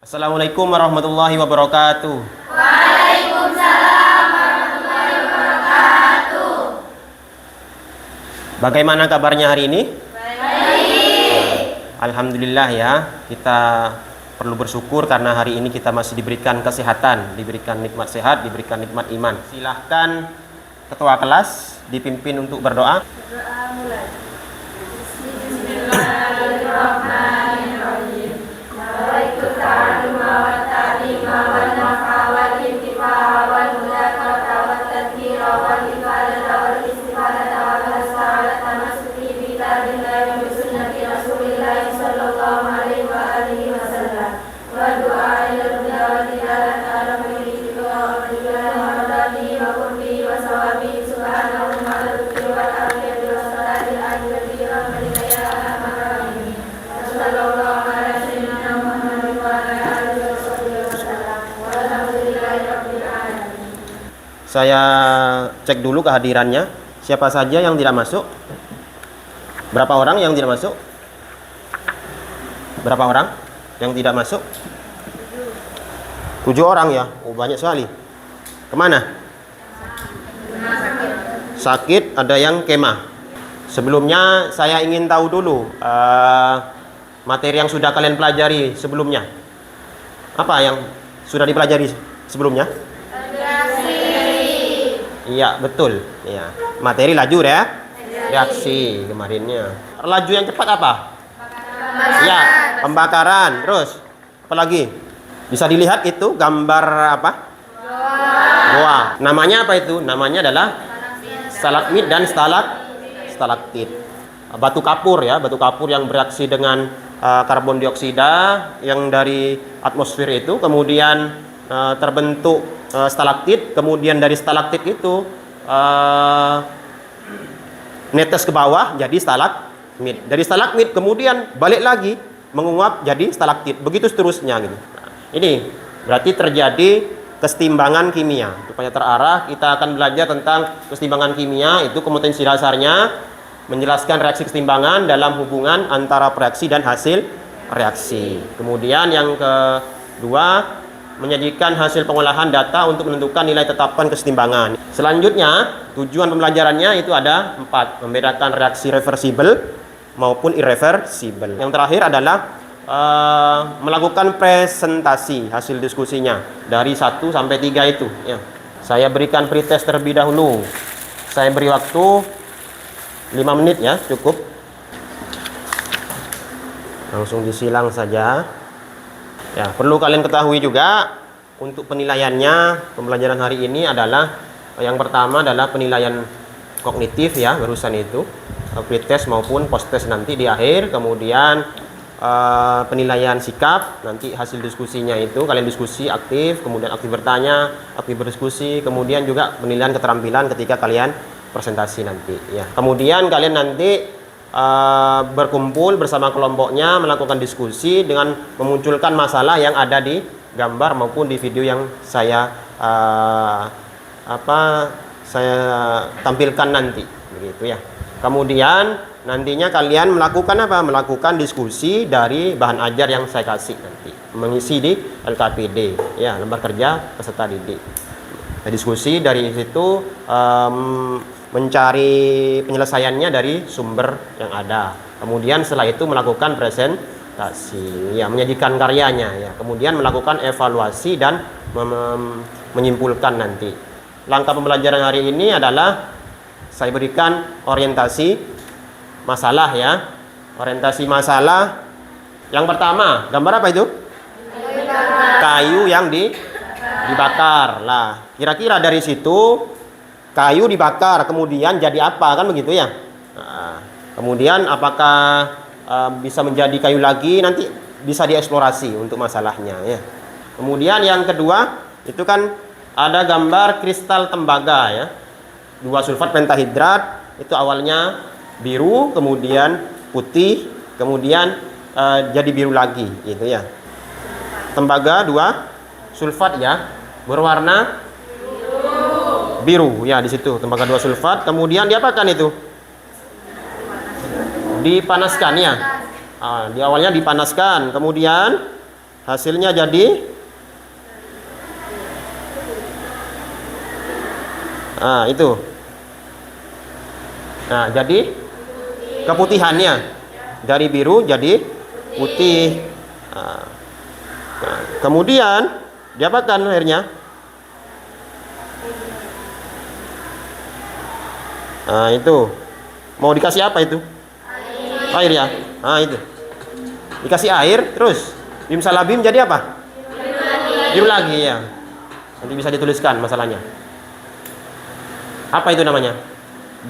Assalamualaikum warahmatullahi wabarakatuh. Waalaikumsalam warahmatullahi wabarakatuh. Bagaimana kabarnya hari ini? Baik. Alhamdulillah ya, kita perlu bersyukur karena hari ini kita masih diberikan kesehatan, diberikan nikmat sehat, diberikan nikmat iman. Silahkan ketua kelas dipimpin untuk berdoa. Doa mulai. Bismillahirrahmanirrahim. Nawaitu ta'alluma wa ta'lima wa nafa wal intifa'a wal mudakata wa tadhkira wal ifadata wal istifadata wal hasa'alata masuki bitabillahi wa sunnati rasulillahi sallallahu alaihi wa alihi wa sallam wa du'a ila huda wa tilalat ala mu'mini wa rijala wa radani wa qurbi wa sawabi subhanahu wa ta'ala wa ta'ala wa salati al-ahibati rahmatika ya arhamar rahimin sallallahu ala sayyidina Muhammad wa ala alihi wa sahbihi wa sallam walhamdulillahi rabbil alamin. Saya cek dulu kehadirannya. Siapa saja yang tidak masuk? Berapa orang yang tidak masuk? Berapa orang yang tidak masuk? 7 orang ya. Oh, banyak sekali. Kemana? Sakit, ada yang kemah. Sebelumnya saya ingin tahu dulu materi yang sudah kalian pelajari sebelumnya. Apa yang sudah dipelajari sebelumnya? Iya, betul. Iya. Materi laju ya? Reaksi kemarinnya. Laju yang cepat apa? Ya, pembakaran. Terus apa lagi? Bisa dilihat itu gambar apa? Goa. Namanya apa itu? Namanya adalah stalagmit dan stalaktit. Batu kapur ya, batu kapur yang bereaksi dengan karbon dioksida yang dari atmosfer itu, kemudian terbentuk stalaktit, kemudian dari stalaktit itu netes ke bawah jadi stalagmit. Dari stalagmit kemudian balik lagi menguap jadi stalaktit. Begitu seterusnya gitu. Nah, ini berarti terjadi kesetimbangan kimia. Supaya terarah, kita akan belajar tentang kesetimbangan kimia, itu kompetensi dasarnya menjelaskan reaksi kesetimbangan dalam hubungan antara reaksi dan hasil reaksi. Kemudian yang kedua, menyajikan hasil pengolahan data untuk menentukan nilai tetapan kesetimbangan. Selanjutnya, tujuan pembelajarannya itu ada 4, membedakan reaksi reversibel maupun irreversibel. Yang terakhir adalah melakukan presentasi hasil diskusinya dari 1 sampai 3 itu ya. Saya berikan pretest terlebih dahulu. Saya beri waktu 5 menit ya, cukup. Langsung disilang saja. Ya, perlu kalian ketahui juga untuk penilaiannya pembelajaran hari ini adalah yang pertama adalah penilaian kognitif ya, barusan itu pretest maupun post-test nanti di akhir. Kemudian penilaian sikap, nanti hasil diskusinya itu kalian diskusi aktif, kemudian aktif bertanya, aktif berdiskusi, kemudian juga penilaian keterampilan ketika kalian presentasi nanti ya. Kemudian kalian nanti berkumpul bersama kelompoknya melakukan diskusi dengan memunculkan masalah yang ada di gambar maupun di video yang saya saya tampilkan nanti begitu ya. Kemudian nantinya kalian melakukan apa? Melakukan diskusi dari bahan ajar yang saya kasih nanti. Mengisi di LKPD, ya, lembar kerja peserta didik. Nah, diskusi dari situ mencari penyelesaiannya dari sumber yang ada. Kemudian setelah itu melakukan presentasi, ya, menyajikan karyanya, ya. Kemudian melakukan evaluasi dan menyimpulkan nanti. Langkah pembelajaran hari ini adalah saya berikan orientasi masalah ya. Orientasi masalah. Yang pertama, gambar apa itu? Kayu yang dibakar. Lah, kira-kira dari situ kayu dibakar kemudian jadi apa, kan begitu ya? Nah, kemudian apakah bisa menjadi kayu lagi, nanti bisa dieksplorasi untuk masalahnya ya. Kemudian yang kedua, itu kan ada gambar kristal tembaga ya. 2 sulfat pentahidrat, itu awalnya biru, kemudian putih, kemudian jadi biru lagi gitu ya. Tembaga 2 sulfat ya, berwarna biru ya, di situ tembaga 2 sulfat. Kemudian diapakan itu? Dipanaskan ya. Di awalnya dipanaskan, kemudian Hasilnya jadi itu. Nah, jadi keputihannya dari biru jadi putih. Nah, kemudian diapakan akhirnya? Nah, itu. Mau dikasih apa itu? Air ya? Nah, itu. Dikasih air, terus bim salabim jadi apa? Biru lagi ya. Nanti bisa dituliskan masalahnya. Apa itu namanya?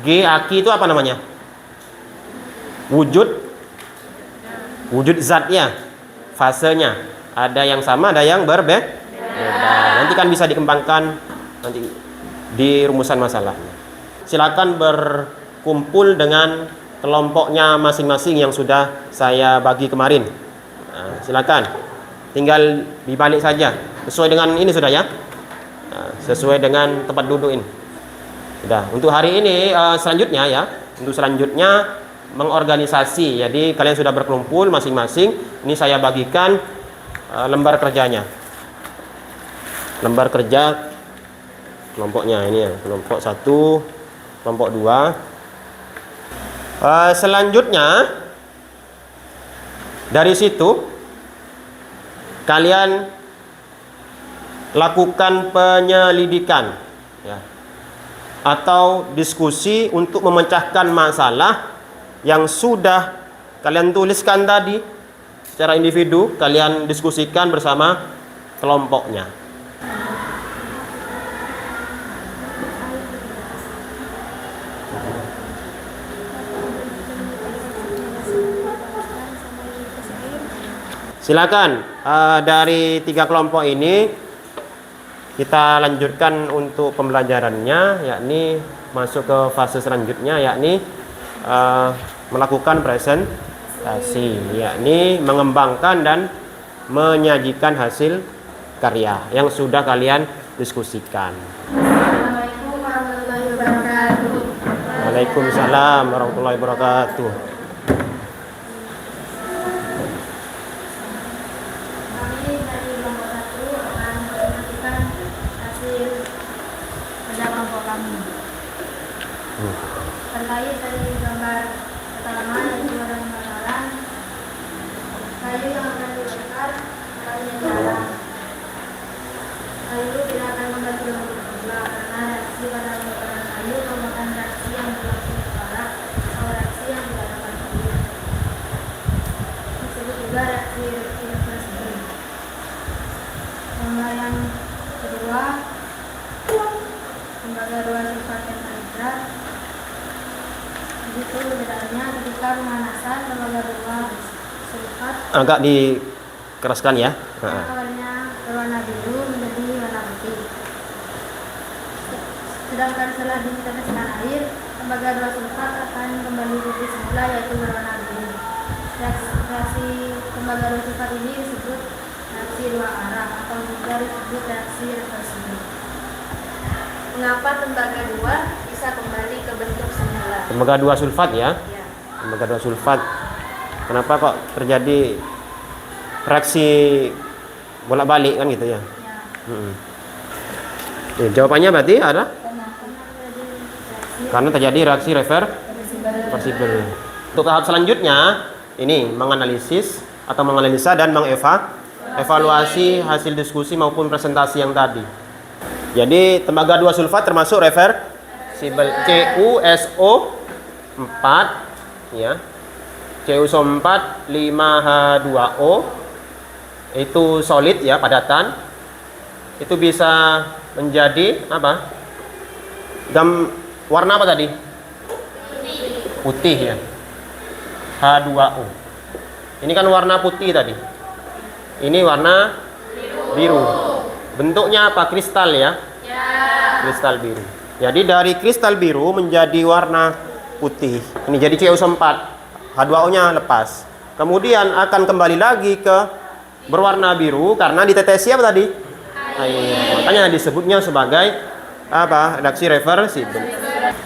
G aki itu apa namanya? Wujud zatnya, fasenya. Ada yang sama, ada yang berbeda. Nanti kan bisa dikembangkan nanti di rumusan masalahnya. Silakan berkumpul dengan kelompoknya masing-masing yang sudah saya bagi kemarin. Nah, silakan, tinggal dibalik saja sesuai dengan ini sudah ya. Nah, sesuai dengan tempat duduk ini. Sudah. Untuk hari ini selanjutnya ya, untuk selanjutnya mengorganisasi. Jadi kalian sudah berkumpul masing-masing. Ini saya bagikan lembar kerjanya. Lembar kerja kelompoknya ini ya, kelompok 1, kelompok 2. Selanjutnya dari situ kalian lakukan penyelidikan ya, atau diskusi untuk memecahkan masalah yang sudah kalian tuliskan tadi secara individu. Kalian diskusikan bersama kelompoknya. Silakan, dari 3 kelompok ini kita lanjutkan untuk pembelajarannya, yakni masuk ke fase selanjutnya, yakni melakukan presentasi, yakni mengembangkan dan menyajikan hasil karya yang sudah kalian diskusikan. Assalamualaikum warahmatullahi wabarakatuh. Waalaikumsalam warahmatullahi wabarakatuh. Kami dari kelompok 1 akan menyampaikan hasil kerja kelompok kami. Terkait dari gambar pertama yaitu ada pembakaran kayu yang akan dibakar kayunya jalan. Kayu tidak akan kembali dengan berubah karena reaksi pada pembakaran kayu merupakan reaksi yang berlangsung secara atau reaksi yang tidak dapat diulang. Disebut juga reaksi irreversibel. Gambar yang kedua, tembaga 2 sulfat pentanhidrat. Begitu bedanya ketika pemanasan tembaga 2 sulfat Agak dikeraskan ya. awalnya berwarna biru menjadi warna putih. Sedangkan setelah diteteskan air, tembaga 2 sulfat akan kembali putih semula yaitu berwarna biru. Reaksi tembaga 2 sulfat ini disebut reaksi 2 arah atau juga disebut reaksi reversibel. Mengapa tembaga 2 bisa kembali ke bentuk semula? Tembaga 2 sulfat ya. Ya. Tembaga 2 sulfat. Kenapa kok terjadi reaksi bolak-balik kan gitu ya? Ya. Jawabannya berarti ada Karena karena terjadi reaksi reversibel. Untuk tahap selanjutnya ini menganalisis atau menganalisa dan mengevaluasi hasil diskusi maupun presentasi yang tadi. Jadi tembaga 2 sulfat termasuk reversibel. CuSO4 ya. CuSO4 5H2O itu solid ya, padatan. Itu bisa menjadi apa? Warna apa tadi? Putih ya. H2O. Ini kan warna putih tadi. Ini warna biru. Bentuknya apa? Kristal ya? Kristal biru. Jadi dari kristal biru menjadi warna putih. Ini jadi CuSO4. H2O-nya lepas. Kemudian akan kembali lagi ke berwarna biru karena ditetesi apa tadi? Air. Makanya disebutnya sebagai apa? Reaksi reversibel.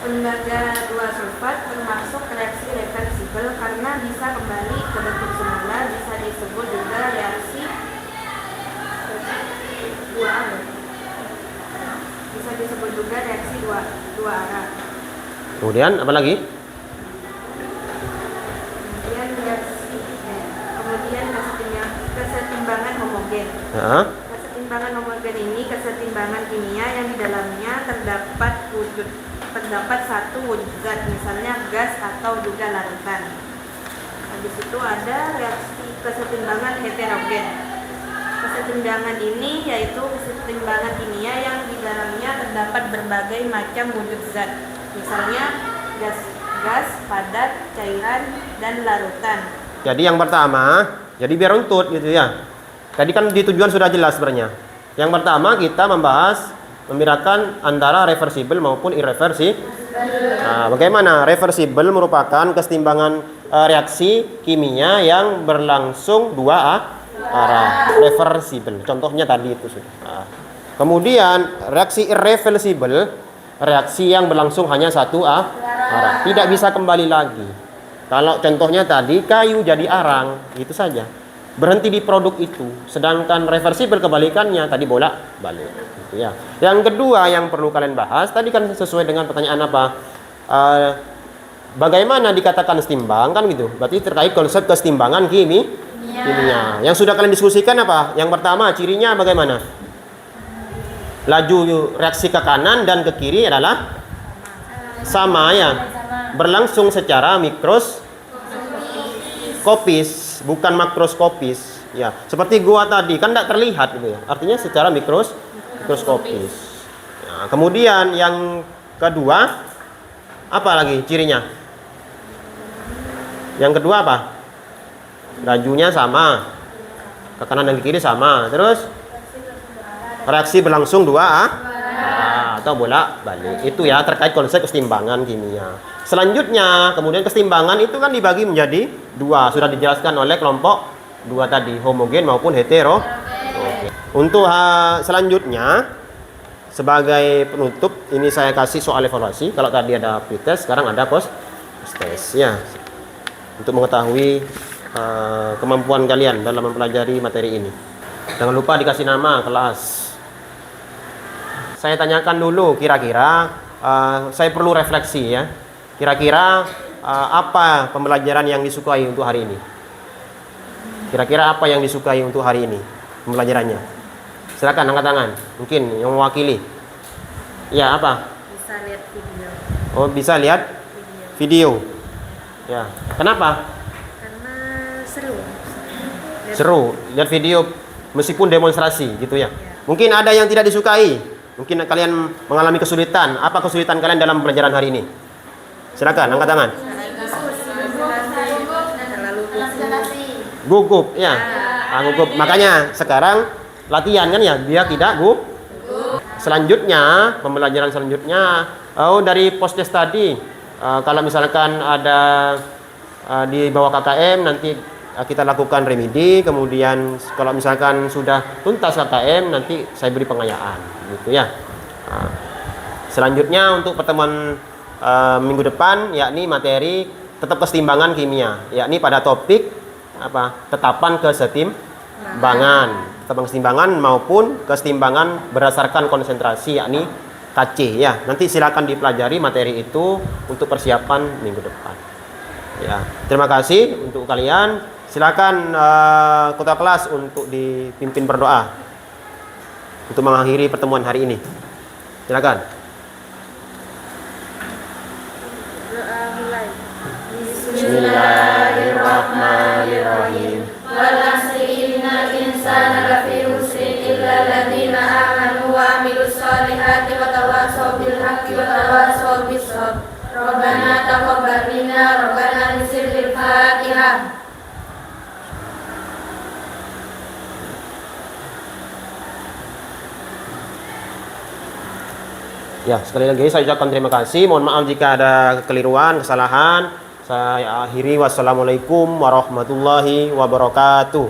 tembaga 2 sulfat termasuk reaksi reversibel karena bisa kembali ke bentuk semula, bisa disebut juga reaksi disebut juga reaksi dua arah. Kemudian apa lagi? Kemudian kesetimbangan homogen. Nah, Kesetimbangan homogen ini kesetimbangan kimia yang di dalamnya terdapat satu wujud zat, misalnya gas atau juga larutan. Habis itu ada reaksi kesetimbangan heterogen. Kesetimbangan ini yaitu kesetimbangan kimia yang di dalamnya terdapat berbagai macam wujud zat, misalnya gas, padat, cairan, dan larutan. jadi yang pertama, jadi biar runtut gitu ya. Tadi kan di tujuan sudah jelas sebenarnya. Yang pertama kita membedakan antara reversible maupun irreversible. Nah, bagaimana? Reversible merupakan kesetimbangan reaksi kimia yang berlangsung dua arah. Reversible. Contohnya tadi itu sudah. Nah, kemudian reaksi irreversible, reaksi yang berlangsung hanya satu arah, tidak bisa kembali lagi. Kalau contohnya tadi kayu jadi arang, itu saja. Berhenti di produk itu. Sedangkan reversible kebalikannya tadi bolak-balik. Gitu ya. Yang kedua yang perlu kalian bahas tadi kan sesuai dengan pertanyaan apa? Bagaimana dikatakan setimbang kan gitu. Berarti terkait konsep kesetimbangan kimia. Yang sudah kalian diskusikan apa? Yang pertama cirinya bagaimana? Laju reaksi ke kanan dan ke kiri adalah sama ya. Berlangsung secara mikroskopis, bukan makroskopis. Ya, seperti gua tadi kan tidak terlihat gitu ya. Artinya secara mikroskopis. Ya, kemudian yang kedua apa lagi cirinya? Yang kedua apa? Lajunya sama. Ke kanan dan ke kiri sama. Terus reaksi berlangsung dua atau bolak-balik. Itu ya terkait konsep kesetimbangan kimia. Selanjutnya, kemudian kesetimbangan itu kan dibagi menjadi dua. Sudah dijelaskan oleh kelompok dua tadi, homogen maupun hetero. Oke. Untuk selanjutnya, sebagai penutup, ini saya kasih soal evaluasi. Kalau tadi ada pretest, sekarang ada post-test. Ya, untuk mengetahui kemampuan kalian dalam mempelajari materi ini. Jangan lupa dikasih nama kelas. Saya tanyakan dulu, kira-kira saya perlu refleksi ya. Kira-kira apa pembelajaran yang disukai untuk hari ini? Kira-kira apa yang disukai untuk hari ini pembelajarannya? Silakan angkat tangan. Mungkin yang mewakili. Ya, apa? Bisa lihat video. Oh, bisa lihat video. Ya. Kenapa? Karena seru. Seru. Lihat video meskipun demonstrasi gitu ya. Mungkin ada yang tidak disukai. Mungkin kalian mengalami kesulitan. Apa kesulitan kalian dalam pelajaran hari ini? Silakan angkat tangan. Gugup ya. Gugup. Makanya sekarang latihan kan ya biar tidak gugup. Selanjutnya, pembelajaran selanjutnya dari post-test tadi. Kalau misalkan ada di bawah KKM nanti kita lakukan remedi, kemudian kalau misalkan sudah tuntas KKM nanti saya beri pengayaan gitu ya. Selanjutnya untuk pertemuan minggu depan yakni materi tetap kesetimbangan kimia, yakni pada topik apa? Tetapan kesetimbangan. Tetapan kesetimbangan maupun kesetimbangan berdasarkan konsentrasi yakni KC ya. Nanti silakan dipelajari materi itu untuk persiapan minggu depan. Ya, terima kasih untuk kalian. Silakan ketua kelas untuk dipimpin berdoa untuk mengakhiri pertemuan hari ini. Silakan. Doa mulai. Bismillahirrahmanirrahim. Wal asri innal insana lafi khusrin illa alladziina aamanu wa 'amilus shalihati wa tawassaw bil haqqi wa tawassaw bis sabr. Rabbana taqabbal minna rabbana bisirril Fatihah. Ya, sekali lagi saya ucapkan terima kasih. Mohon maaf jika ada kekeliruan, kesalahan. Saya akhiri. Wassalamualaikum warahmatullahi wabarakatuh.